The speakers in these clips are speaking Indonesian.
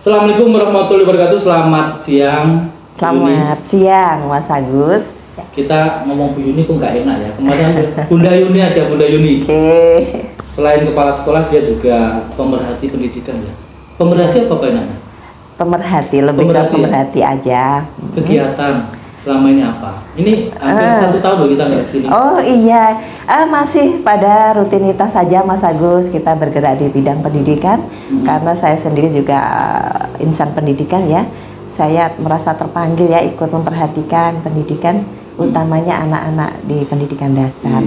Assalamualaikum warahmatullahi wabarakatuh. Selamat siang. Selamat siang, Mas Agus. Kita ngomong Bu Yuni kok nggak enak ya. Kemarin Bunda Yuni aja, Bunda Yuni. Oke. Selain kepala sekolah, dia juga pemerhati pendidikan ya. Pemerhati apa enaknya? Pemerhati, lebih ke pemerhati aja. Kegiatan selama ini apa? Ini hampir 1 tahun loh kita nggak kesini. Oh iya, masih pada rutinitas saja Mas Agus. Kita bergerak di bidang pendidikan karena saya sendiri juga insan pendidikan ya. Saya merasa terpanggil ya ikut memperhatikan pendidikan, utamanya anak-anak di pendidikan dasar.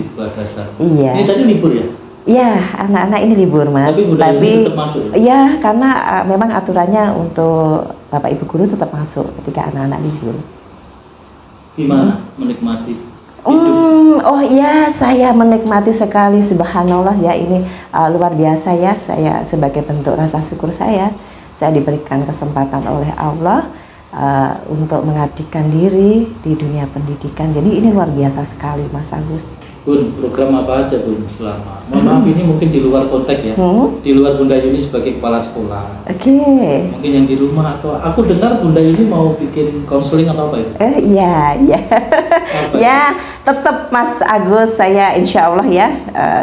Iya. Ini tadi libur ya? Iya, anak-anak ini libur Mas. Tapi tetap masuk ya? Iya, karena memang aturannya untuk Bapak Ibu guru tetap masuk ketika anak-anak libur. Gimana menikmati? Oh iya, saya menikmati sekali, subhanallah ya, ini luar biasa ya. Saya sebagai bentuk rasa syukur saya diberikan kesempatan oleh Allah untuk mengabdikan diri di dunia pendidikan. Jadi ini luar biasa sekali Mas Agus. Bun, program apa aja Bun selama? Mohon maaf ini mungkin di luar konteks ya, di luar Bunda Yuni sebagai kepala sekolah. Oke. Mungkin yang di rumah atau aku dengar Bunda Yuni mau bikin konseling atau apa itu? Iya. Ya, tetap Mas Agus, saya insya Allah ya,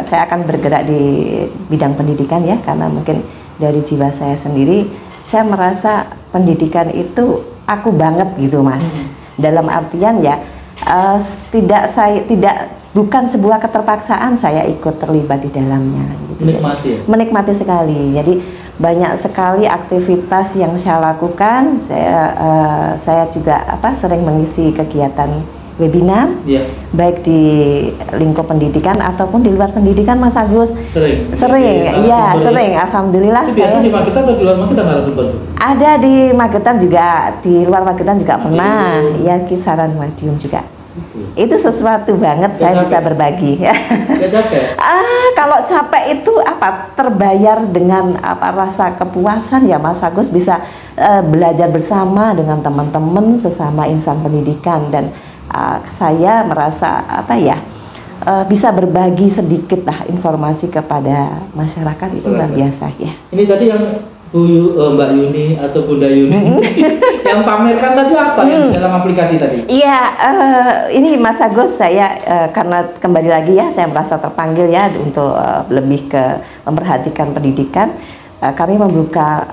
saya akan bergerak di bidang pendidikan ya, karena mungkin dari jiwa saya sendiri, saya merasa pendidikan itu aku banget gitu Mas. Dalam artian ya, bukan sebuah keterpaksaan saya ikut terlibat di dalamnya gitu. Menikmati ya? Menikmati sekali. Jadi banyak sekali aktivitas yang saya lakukan. Saya juga sering mengisi kegiatan webinar, baik di lingkup pendidikan ataupun di luar pendidikan Mas Agus. Sering, iya sering. Alhamdulillah. Itu biasanya di Magetan atau di luar Magetan narasumber? Ada di Magetan juga, di luar Magetan juga pernah. Ya, kisaran Madiun juga. Itu sesuatu banget saya bisa berbagi. Gak capek? Kalau capek itu terbayar dengan rasa kepuasan ya Mas Agus, bisa belajar bersama dengan teman-teman sesama insan pendidikan, dan saya merasa bisa berbagi sedikit lah informasi kepada masyarakat. Itu luar biasa ya. Ini tadi yang Mbak Yuni atau Bunda Yuni yang pamerkan tadi apa yang dalam aplikasi tadi? Iya, ini Mas Agus, saya karena kembali lagi ya, saya merasa terpanggil ya untuk lebih ke memperhatikan pendidikan. Kami membuka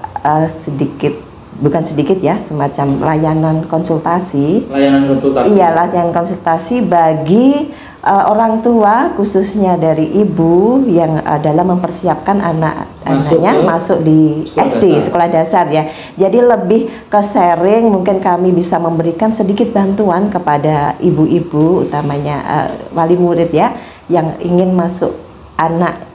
bukan sedikit ya, semacam layanan konsultasi. Layanan konsultasi? Iya, layanan konsultasi bagi orang tua, khususnya dari ibu yang dalam mempersiapkan anaknya masuk di SD, sekolah dasar ya. Jadi lebih ke sharing, mungkin kami bisa memberikan sedikit bantuan kepada ibu-ibu, utamanya wali murid ya, yang ingin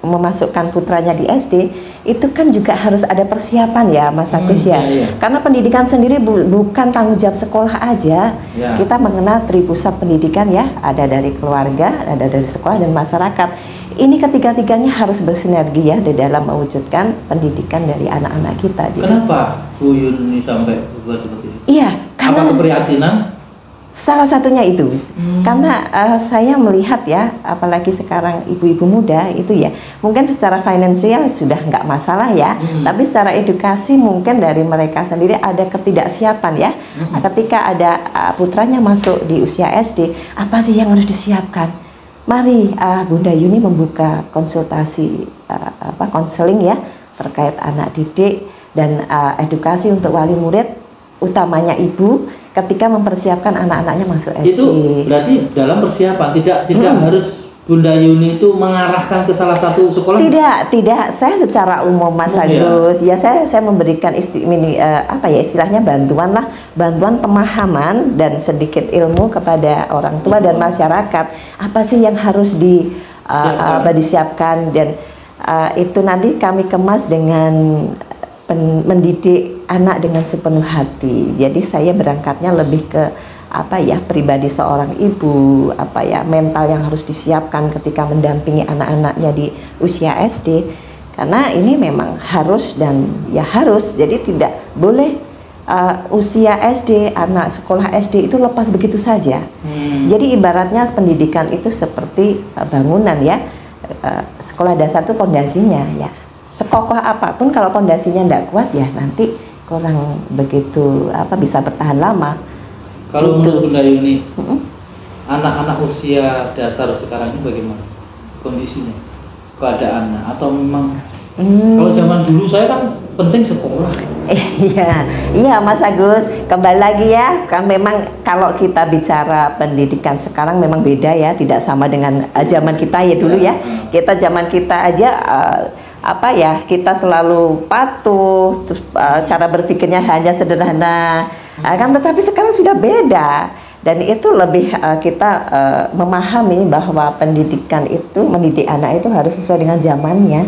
memasukkan putranya di SD. Itu kan juga harus ada persiapan ya Mas Agus ya. Karena pendidikan sendiri bukan tanggung jawab sekolah aja. Kita mengenal tripusat pendidikan ya, ada dari keluarga, ada dari sekolah dan masyarakat. Ini ketiga-tiganya harus bersinergi ya di dalam mewujudkan pendidikan dari anak-anak kita. Kenapa Bu Yuni sampai berbuat seperti itu? Iya, karena apa keprihatinan? Salah satunya itu, karena saya melihat ya, apalagi sekarang ibu-ibu muda itu ya, mungkin secara finansial sudah nggak masalah ya, tapi secara edukasi mungkin dari mereka sendiri ada ketidaksiapan ya. Ketika ada putranya masuk di usia SD, apa sih yang harus disiapkan? Mari Bunda Yuni membuka konsultasi konseling ya terkait anak didik dan edukasi untuk wali murid, utamanya ibu, ketika mempersiapkan anak-anaknya masuk SD. Itu berarti dalam persiapan, tidak harus Bunda Yuni itu mengarahkan ke salah satu sekolah? Tidak. Saya secara umum Mas Agus, ya saya memberikan istilahnya bantuan pemahaman dan sedikit ilmu kepada orang tua dan masyarakat. Apa sih yang harus disiapkan, dan itu nanti kami kemas dengan mendidik anak dengan sepenuh hati. Jadi saya berangkatnya lebih ke pribadi seorang ibu, mental yang harus disiapkan ketika mendampingi anak-anaknya di usia SD. Karena ini memang harus jadi tidak boleh usia SD, anak sekolah SD itu lepas begitu saja. Jadi ibaratnya pendidikan itu seperti bangunan ya. Sekolah dasar itu pondasinya ya. Sekokoh apapun kalau pondasinya tidak kuat ya nanti kurang begitu bisa bertahan lama. Kalau menurut Bunda Yuni, anak-anak usia dasar sekarang ini bagaimana kondisinya, keadaannya, atau memang kalau zaman dulu saya kan penting sekolah. Iya Mas Agus, kembali lagi ya, kan memang kalau kita bicara pendidikan sekarang memang beda ya, tidak sama dengan zaman kita ya dulu ya. Kita zaman kita aja kita selalu patuh, terus cara berpikirnya hanya sederhana, kan, tetapi sekarang sudah beda. Dan itu lebih kita memahami bahwa pendidikan itu, mendidik anak itu harus sesuai dengan zamannya.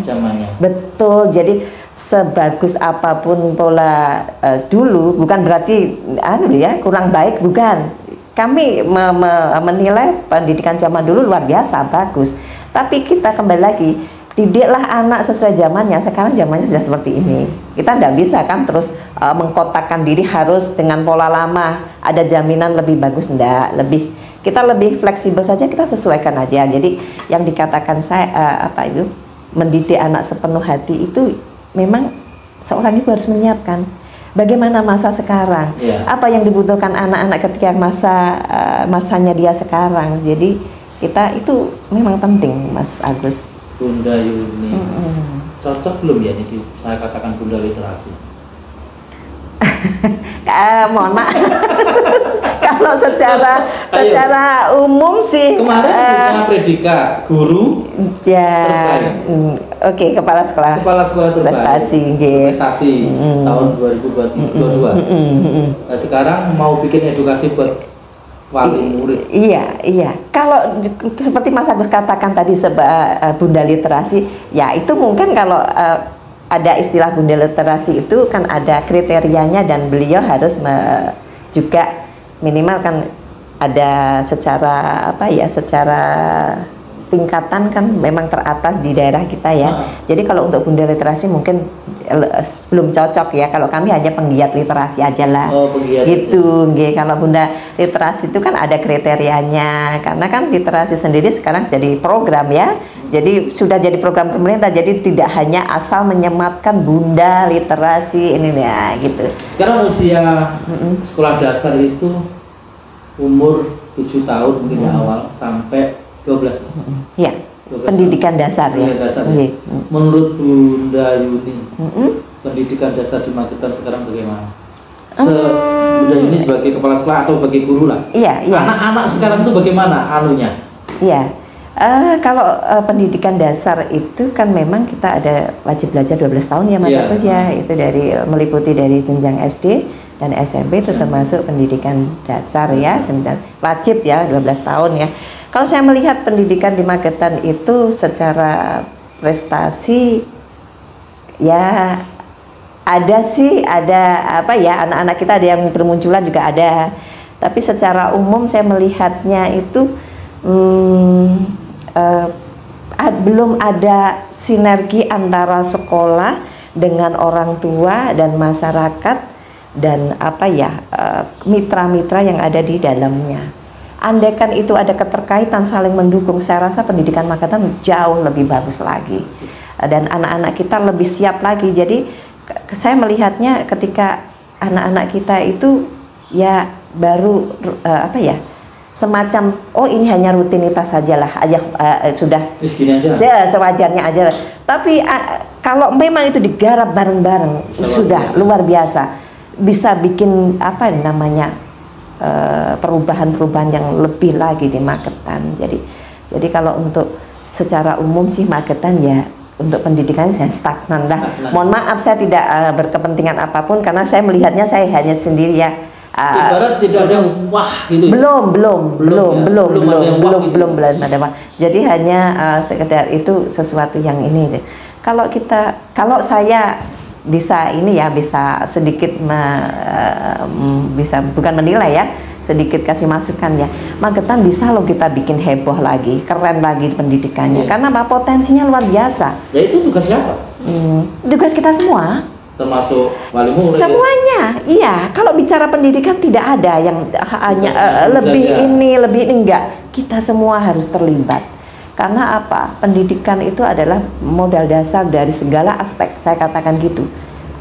Betul. Jadi sebagus apapun pola dulu, bukan berarti kurang baik, bukan. Kami menilai pendidikan zaman dulu luar biasa bagus. Tapi kita kembali lagi, didiklah anak sesuai zamannya. Sekarang zamannya sudah seperti ini. Kita tidak bisa kan terus mengkotakkan diri harus dengan pola lama. Ada jaminan lebih bagus, enggak. Kita lebih fleksibel saja, kita sesuaikan aja. Jadi yang dikatakan saya mendidik anak sepenuh hati itu memang seorang ibu harus menyiapkan. Bagaimana masa sekarang? Apa yang dibutuhkan anak-anak ketika masanya dia sekarang? Jadi kita itu memang penting, Mas Agus. Bunda Yuni, cocok belum ya ini saya katakan Bunda Literasi? Mohon maaf. Kalau secara umum sih kemarin punya predikat guru terbaik. Oke, kepala sekolah terbaik prestasi tahun 2022. Nah, sekarang mau bikin edukasi buat wali murid. Iya. Kalau seperti Mas Agus katakan tadi Bunda Literasi, ya itu mungkin kalau ada istilah Bunda Literasi itu kan ada kriterianya, dan beliau harus juga minimal kan ada secara secara tingkatan kan memang teratas di daerah kita ya. Jadi kalau untuk Bunda Literasi mungkin belum cocok ya. Kalau kami hanya penggiat literasi aja lah. Gitu. Kalau Bunda Literasi itu kan ada kriterianya, karena kan literasi sendiri sekarang jadi program ya. Jadi sudah jadi program pemerintah. Jadi tidak hanya asal menyematkan Bunda Literasi ini ya gitu. Sekarang usia sekolah dasar itu umur 7 tahun mungkin awal sampai 12. Ya, pendidikan dasar ya. Menurut Bunda Yuni, pendidikan dasar di Magetan sekarang bagaimana? Bunda Yuni sebagai kepala sekolah atau bagi guru lah. Iya. Anak-anak sekarang itu bagaimana anunya? Iya. Kalau pendidikan dasar itu kan memang kita ada wajib belajar 12 tahun ya Mas Agus ya. Itu meliputi dari jenjang SD dan SMP itu termasuk pendidikan dasar ya. Wajib ya 12 tahun ya. Kalau saya melihat pendidikan di Magetan itu secara prestasi ya ada anak-anak kita ada yang bermunculan juga ada. Tapi secara umum saya melihatnya itu belum ada sinergi antara sekolah dengan orang tua dan masyarakat dan mitra-mitra yang ada di dalamnya. Andaikan itu ada keterkaitan saling mendukung, saya rasa pendidikan Magetan jauh lebih bagus lagi dan anak-anak kita lebih siap lagi. Jadi saya melihatnya ketika anak-anak kita itu ya baru semacam ini hanya rutinitas sajalah sudah sewajarnya aja. Tapi kalau memang itu digarap bareng-bareng sudah luar biasa, bisa bikin perubahan-perubahan yang lebih lagi di Magetan. Jadi kalau untuk secara umum sih Magetan ya untuk pendidikan saya stagnan lah. Mohon maaf saya tidak berkepentingan apapun karena saya melihatnya saya hanya sendiri ya. Ibarat tidak ada wah gitu. Belum ada wah. Jadi hanya sekedar itu sesuatu yang ini. Kalau saya bisa sedikit bisa bukan menilai ya, sedikit kasih masukan ya. Magetan bisa loh kita bikin heboh lagi, keren lagi pendidikannya karena potensinya luar biasa. Ya itu tugas siapa? Tugas kita semua. Termasuk wali murid semuanya ya? Iya, kalau bicara pendidikan tidak ada yang hanya lebih ini enggak, kita semua harus terlibat karena apa, pendidikan itu adalah modal dasar dari segala aspek, saya katakan gitu.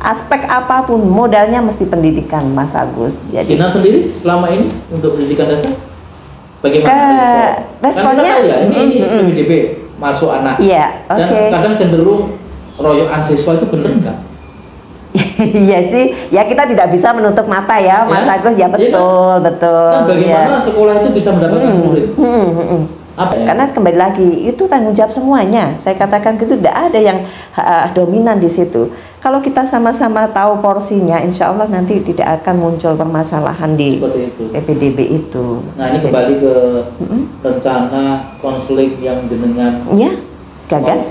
aspek apapun modalnya mesti pendidikan, Mas Agus. Jadi Gina sendiri selama ini untuk pendidikan dasar bagaimana responnya? Kan ya, ini PDB masuk anak. Iya, dan kadang cenderung royokan siswa itu bener nggak? Iya sih, ya kita tidak bisa menutup mata ya, Mas Agus. Ya betul, kan? betul. Kan bagaimana sekolah itu bisa mendapatkan murid? Apa ya? Karena kembali lagi itu tanggung jawab semuanya. Saya katakan gitu, tidak ada yang dominan di situ. Kalau kita sama-sama tahu porsinya, insya Allah nanti tidak akan muncul permasalahan di PPDB itu. Nah, ini kembali ke rencana konseling yang jenengan gagas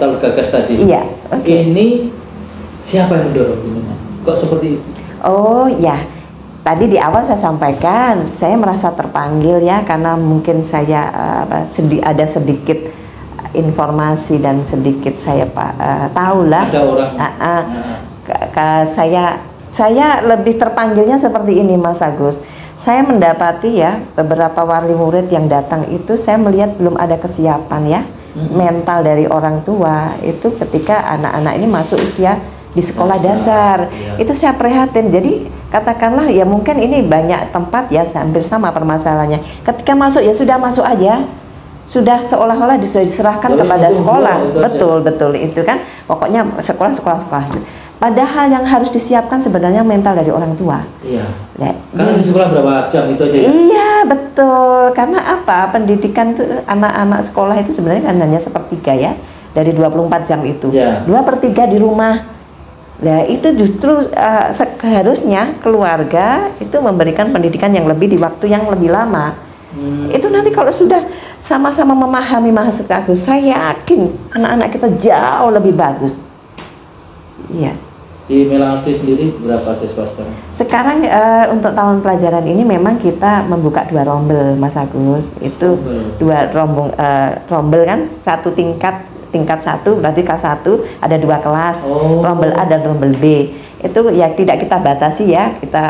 tadi. Iya. Ini siapa yang mendorong jenengan? Kok seperti itu? Oh ya, tadi di awal saya sampaikan, saya merasa terpanggil ya, karena mungkin saya ada sedikit informasi dan sedikit saya tahulah. Ada orang. Saya lebih terpanggilnya seperti ini, Mas Agus. Saya mendapati ya beberapa wali murid yang datang itu, saya melihat belum ada kesiapan ya mental dari orang tua itu ketika anak-anak ini masuk usia di sekolah dasar. Itu saya prihatin. Jadi katakanlah ya mungkin ini banyak tempat ya hampir sama permasalahannya. Ketika masuk ya sudah masuk aja, sudah seolah-olah diserahkan kepada sekolah. Betul itu kan. Pokoknya sekolah. Padahal yang harus disiapkan sebenarnya mental dari orang tua. Iya. Karena di sekolah berapa jam itu aja ya? Iya betul. Karena apa? Pendidikan itu anak-anak sekolah itu sebenarnya kan hanya sepertiga ya dari 24 jam itu. 2/3 di rumah. Nah itu justru seharusnya keluarga itu memberikan pendidikan yang lebih di waktu yang lebih lama. Itu nanti kalau sudah sama-sama memahami Mas Agus, saya yakin anak-anak kita jauh lebih bagus. Iya. Di Melanesti sendiri berapa siswa sekarang? Sekarang untuk tahun pelajaran ini memang kita membuka 2 rombel, Mas Agus. Itu 2 rombel kan, satu tingkat 1 berarti kelas 1 ada 2 kelas, rombel A dan rombel B. Itu ya tidak kita batasi ya, kita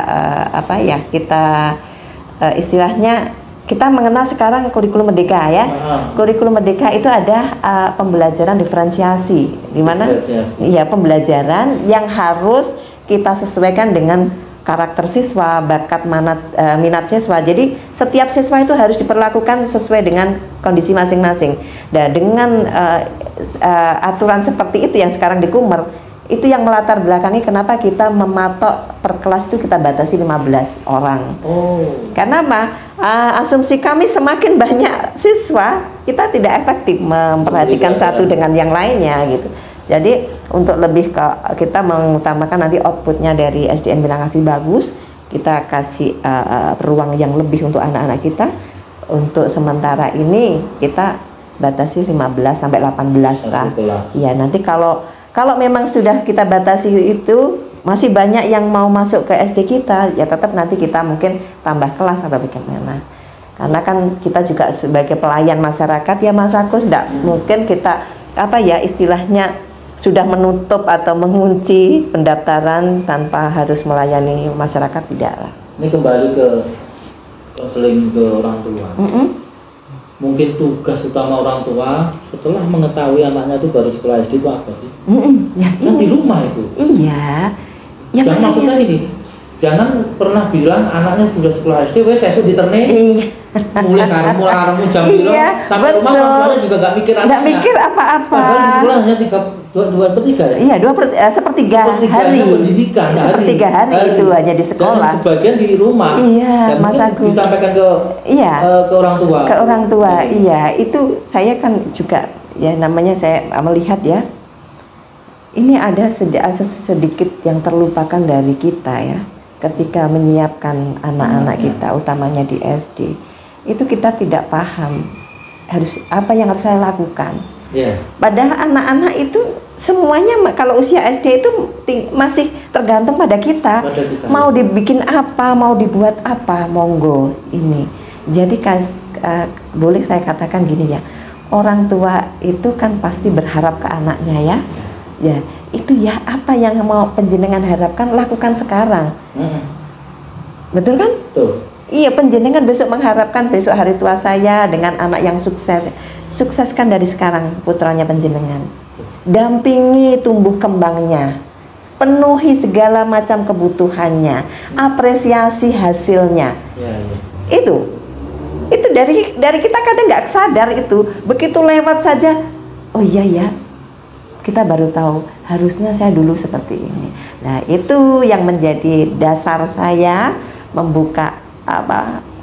kita istilahnya kita mengenal sekarang kurikulum merdeka ya. Kurikulum merdeka itu ada pembelajaran diferensiasi, di mana ya pembelajaran yang harus kita sesuaikan dengan karakter siswa, bakat, minat siswa. Jadi setiap siswa itu harus diperlakukan sesuai dengan kondisi masing-masing. Dan dengan aturan seperti itu yang sekarang di Kumer, itu yang melatar belakangi kenapa kita mematok per kelas itu kita batasi 15 orang. Karena apa? Asumsi kami semakin banyak siswa, kita tidak efektif memperhatikan satu dengan yang lainnya gitu. Jadi untuk lebih kita mengutamakan nanti outputnya dari SDN Binangkabau bagus, kita kasih ruang yang lebih untuk anak-anak kita. Untuk sementara ini kita batasi 15 sampai 18 lah. Ya nanti kalau memang sudah kita batasi itu masih banyak yang mau masuk ke SD kita, ya tetap nanti kita mungkin tambah kelas atau bagaimana. Karena kan kita juga sebagai pelayan masyarakat ya Mas Agus, tidak mungkin kita istilahnya sudah menutup atau mengunci pendaftaran tanpa harus melayani masyarakat, tidak lah. Ini kembali ke konseling ke orang tua. Mungkin tugas utama orang tua setelah mengetahui anaknya itu baru sekolah SD itu apa sih? Kan di rumah itu. Iya. Ya, jangan maksud saya ini, jangan pernah bilang anaknya sudah sekolah SD, wes esok diterne. Mulai karemu jam bilang sampai rumah orang tuanya juga nggak mikir anaknya. Nggak mikir apa-apa. Padahal di sekolah hanya 2/3 ya? Iya, sepertiga hari. Pendidikan. Sepertiga hari itu hanya di sekolah. Dan sebagian di rumah. Iya, Mas Agus. Disampaikan ke orang tua. Ke orang tua, iya. Itu saya kan juga ya namanya saya melihat ya. Ini ada sedikit yang terlupakan dari kita ya. Ketika menyiapkan anak-anak kita, utamanya di SD, itu kita tidak paham apa yang harus saya lakukan. Padahal anak-anak itu semuanya kalau usia SD itu masih tergantung pada kita. Mau dibikin apa, mau dibuat apa, monggo ini. Jadi boleh saya katakan gini ya, orang tua itu kan pasti berharap ke anaknya ya. Ya, itu ya apa yang mau penjenengan harapkan lakukan sekarang. Betul kan? Betul. Iya, penjenengan besok mengharapkan besok hari tua saya dengan anak yang sukses. Sukseskan dari sekarang putranya penjenengan. Dampingi tumbuh kembangnya. penuhi segala macam kebutuhannya, apresiasi hasilnya. Itu dari kita kadang nggak sadar itu, begitu lewat saja, oh iya ya, kita baru tahu harusnya saya dulu seperti ini. Nah, itu yang menjadi dasar saya membuka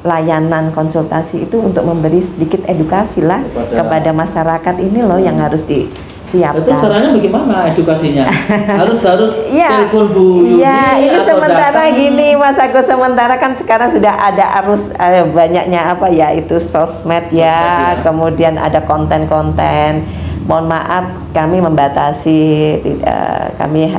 layanan konsultasi itu, untuk memberi sedikit edukasi lah kepada masyarakat ini loh yang harus disiapkan. Itu caranya bagaimana edukasinya? harus ya, telepon Bu Yuni ini atau sementara datang? gini Mas Agus, sementara kan sekarang sudah ada arus banyaknya itu sosmed ya, kemudian ada konten-konten. Mohon maaf kami membatasi, kami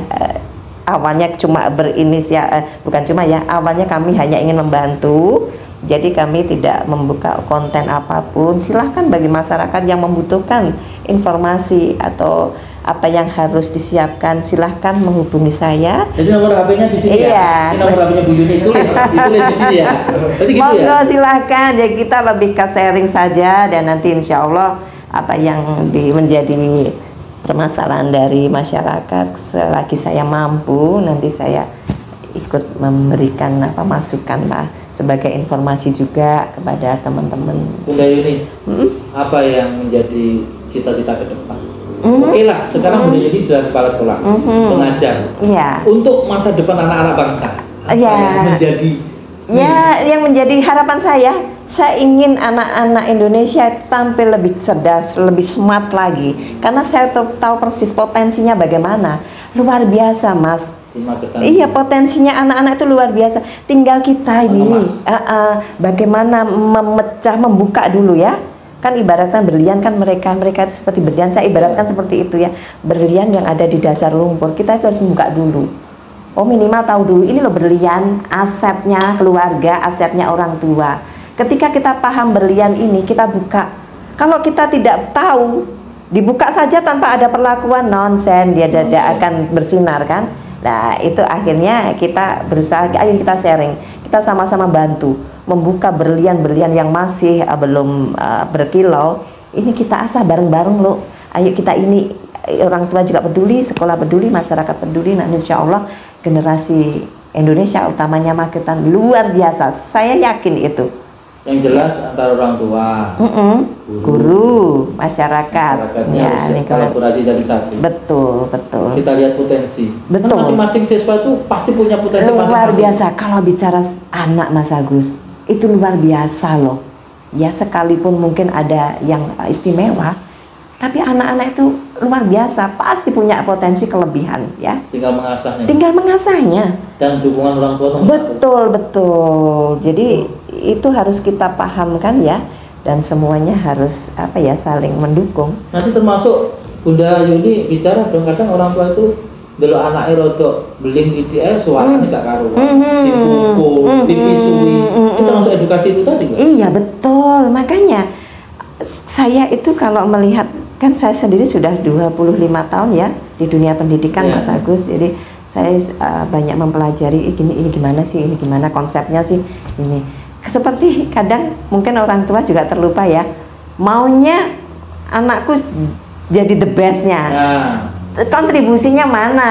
awalnya cuma berinisial, bukan cuma ya, awalnya kami hanya ingin membantu. Jadi kami tidak membuka konten apapun. Silahkan bagi masyarakat yang membutuhkan informasi atau apa yang harus disiapkan, silahkan menghubungi saya. Jadi nomor HP-nya di sini ya? Ini nomor HP-nya Bu Yuni, ditulis di sini ya? Berarti gitu monggo ya? silahkan, ya kita lebih ke sharing saja, dan nanti insya Allah apa yang menjadi permasalahan dari masyarakat, selagi saya mampu, nanti saya ikut memberikan masukan lah, sebagai informasi juga kepada teman-teman. Bunda Yuni, apa yang menjadi cita-cita ke depan? Oke lah, sekarang Bunda Yuni sudah kepala sekolah, pengajar. Untuk masa depan anak-anak bangsa, apa yang menjadi? Yang menjadi harapan saya ingin anak-anak Indonesia tampil lebih cerdas, lebih smart lagi. Karena saya tahu persis potensinya bagaimana. Luar biasa, Mas. Iya, potensinya anak-anak itu luar biasa. Tinggal kita ini bagaimana membuka dulu ya. Kan ibaratkan berlian, kan mereka itu seperti berlian. Saya ibaratkan seperti itu ya. Berlian yang ada di dasar lumpur. Kita itu harus membuka dulu. Oh, minimal tahu dulu ini loh berlian, asetnya keluarga, asetnya orang tua. Ketika kita paham berlian ini, kita buka. Kalau kita tidak tahu, dibuka saja tanpa ada perlakuan, nonsen, dia tidak akan bersinar kan. Nah, itu akhirnya kita berusaha, ayo kita sharing, kita sama-sama bantu membuka berlian-berlian yang masih belum berkilau. Ini kita asah bareng-bareng loh. Ayo kita ini, orang tua juga peduli, sekolah peduli, masyarakat peduli. Nah, insya Allah generasi Indonesia utamanya Magetan luar biasa. Saya yakin itu. Yang jelas antara orang tua, guru, masyarakat, ya, kolaborasi jadi satu. Betul. Kita lihat potensi. Betul. Kan masing-masing siswa itu pasti punya potensi luar masing-masing. biasa. Kalau bicara anak, Mas Agus, itu luar biasa loh. Ya, sekalipun mungkin ada yang istimewa, tapi anak-anak itu luar biasa, pasti punya potensi kelebihan ya. Tinggal mengasahnya. Dan dukungan orang tua nomor betul. Jadi itu harus kita pahamkan ya, dan semuanya harus saling mendukung. Nanti termasuk Bunda Yuni bicara dong, kadang orang tua itu delok anaknya rodok beling di suaranya gak karuan, dipukul, dipisui. Itu termasuk edukasi itu tadi, Mbak? Iya, betul. Makanya saya itu kalau melihat, kan saya sendiri sudah 25 tahun ya di dunia pendidikan, Mas Agus. Jadi saya banyak mempelajari ini gimana sih, ini gimana konsepnya sih ini. Seperti kadang mungkin orang tua juga terlupa ya, maunya anakku jadi the bestnya. Kontribusinya mana?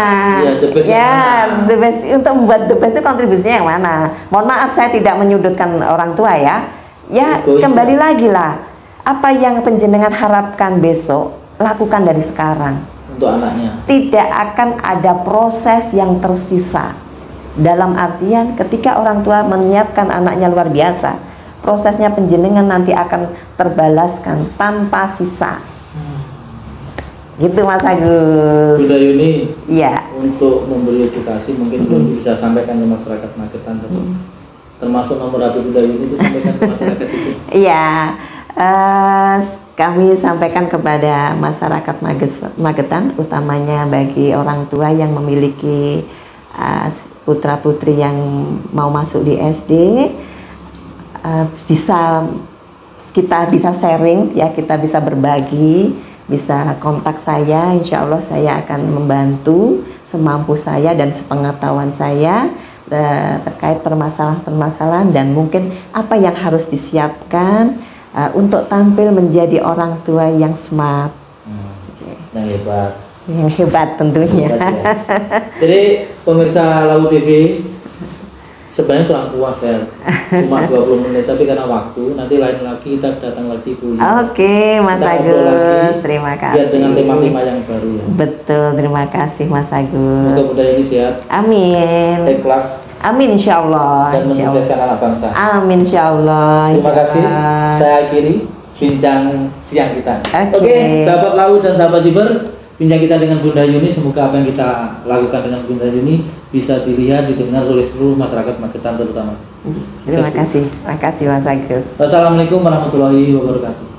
The best untuk membuat the best itu kontribusinya yang mana? Mohon maaf, saya tidak menyudutkan orang tua ya. Ya, kembali lagi lah. Apa yang penjenengan harapkan besok, lakukan dari sekarang. Untuk anaknya. Tidak akan ada proses yang tersisa. Dalam artian ketika orang tua menyiapkan anaknya luar biasa, prosesnya penjenengan nanti akan terbalaskan tanpa sisa. Gitu, Mas Agus. Bunda Yuni, iya, untuk memberi edukasi mungkin bisa sampaikan ke masyarakat Magetan, termasuk nomor HP Bunda Yuni itu sampaikan ke masyarakat itu. Iya, kami sampaikan kepada masyarakat Magetan, utamanya bagi orang tua yang memiliki putra putri yang mau masuk di SD, kita bisa sharing ya, kita bisa berbagi, bisa kontak saya, insya Allah saya akan membantu semampu saya dan sepengetahuan saya terkait permasalahan-permasalahan dan mungkin apa yang harus disiapkan untuk tampil menjadi orang tua yang smart. Yang hebat. yang hebat tentunya. Hebat, ya. Jadi pemirsa Lawu TV sebenarnya kurang puas ya, cuma 20 menit, tapi karena waktu nanti lain lagi kita datang lagi Bu. Oke, Mas Agus, terima kasih. Biar dengan tema-tema yang baru ya. Betul, terima kasih Mas Agus. Semoga budaya ini sehat. Amin. Ikhlas. Amin insyaallah. Dan mensukseskan anak bangsa. Amin insyaallah. Terima kasih. Saya akhiri bincang siang kita. Oke. Sahabat Lawu dan sahabat Ciber, bincang kita dengan Bunda Yuni, semoga apa yang kita lakukan dengan Bunda Yuni bisa dilihat, didengar oleh seluruh masyarakat Magetan terutama. Terima kasih Mas Agus. Wassalamualaikum warahmatullahi wabarakatuh.